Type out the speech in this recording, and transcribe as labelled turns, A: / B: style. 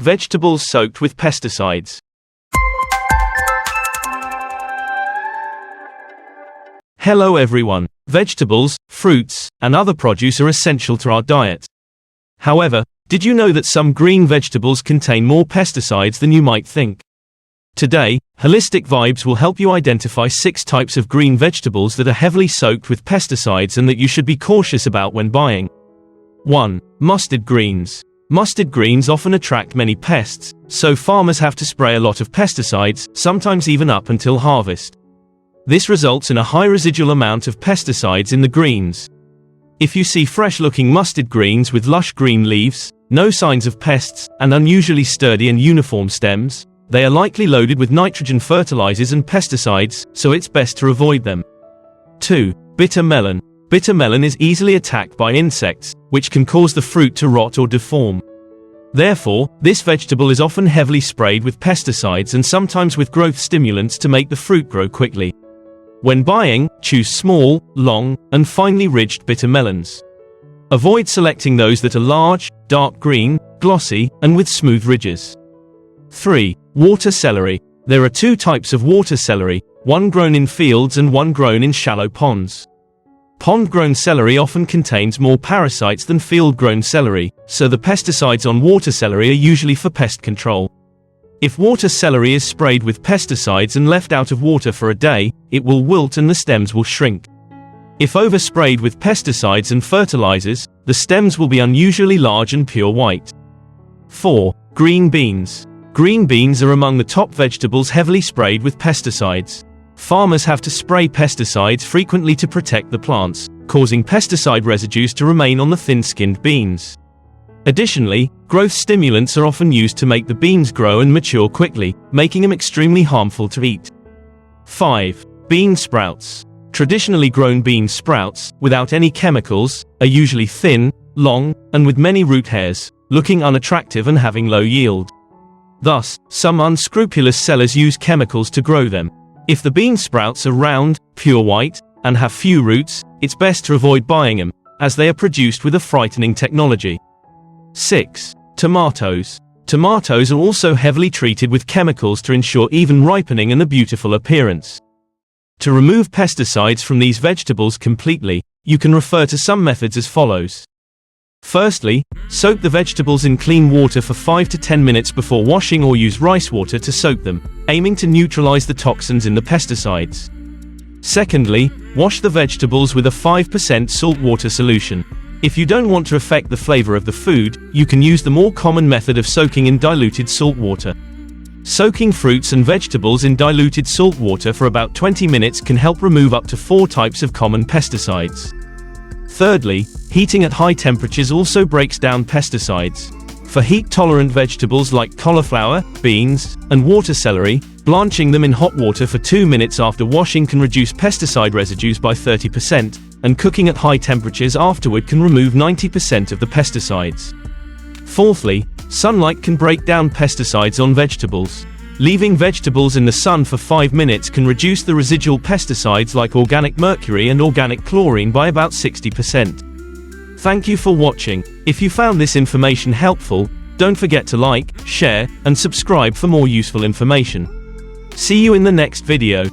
A: Vegetables soaked with pesticides. Hello everyone. Vegetables, fruits, and other produce are essential to our diet. However, did you know that some green vegetables contain more pesticides than you might think? Today, Holistic Vibes will help you identify 6 types of green vegetables that are heavily soaked with pesticides and that you should be cautious about when buying. 1. Mustard greens. Mustard greens often attract many pests, so farmers have to spray a lot of pesticides, sometimes even up until harvest. This results in a high residual amount of pesticides in the greens. If you see fresh-looking mustard greens with lush green leaves, no signs of pests, and unusually sturdy and uniform stems, they are likely loaded with nitrogen fertilizers and pesticides, so it's best to avoid them. 2. Bitter melon. Bitter melon is easily attacked by insects, which can cause the fruit to rot or deform. Therefore, this vegetable is often heavily sprayed with pesticides and sometimes with growth stimulants to make the fruit grow quickly. When buying, choose small, long, and finely ridged bitter melons. Avoid selecting those that are large, dark green, glossy, and with smooth ridges. 3. Water celery. There are 2 types of water celery, one grown in fields and one grown in shallow ponds. Pond-grown celery often contains more parasites than field-grown celery, so the pesticides on water celery are usually for pest control. If water celery is sprayed with pesticides and left out of water for a day, it will wilt and the stems will shrink. If oversprayed with pesticides and fertilizers, the stems will be unusually large and pure white. 4. Green beans. Green beans are among the top vegetables heavily sprayed with pesticides. Farmers have to spray pesticides frequently to protect the plants, causing pesticide residues to remain on the thin-skinned beans. Additionally, growth stimulants are often used to make the beans grow and mature quickly, making them extremely harmful to eat. 5. Bean sprouts. Traditionally grown bean sprouts, without any chemicals, are usually thin, long, and with many root hairs, looking unattractive and having low yield. Thus, some unscrupulous sellers use chemicals to grow them. If the bean sprouts are round, pure white, and have few roots, it's best to avoid buying them, as they are produced with a frightening technology. 6. Tomatoes. Tomatoes are also heavily treated with chemicals to ensure even ripening and a beautiful appearance. To remove pesticides from these vegetables completely, you can refer to some methods as follows. Firstly, soak the vegetables in clean water for 5 to 10 minutes before washing or use rice water to soak them, aiming to neutralize the toxins in the pesticides. Secondly, wash the vegetables with a 5% salt water solution. If you don't want to affect the flavor of the food, you can use the more common method of soaking in diluted salt water. Soaking fruits and vegetables in diluted salt water for about 20 minutes can help remove up to 4 types of common pesticides. Thirdly, heating at high temperatures also breaks down pesticides. For heat-tolerant vegetables like cauliflower, beans, and water celery, blanching them in hot water for 2 minutes after washing can reduce pesticide residues by 30%, and cooking at high temperatures afterward can remove 90% of the pesticides. Fourthly, sunlight can break down pesticides on vegetables. Leaving vegetables in the sun for 5 minutes can reduce the residual pesticides like organic mercury and organic chlorine by about 60%. Thank you for watching. If you found this information helpful, don't forget to like, share, and subscribe for more useful information. See you in the next video.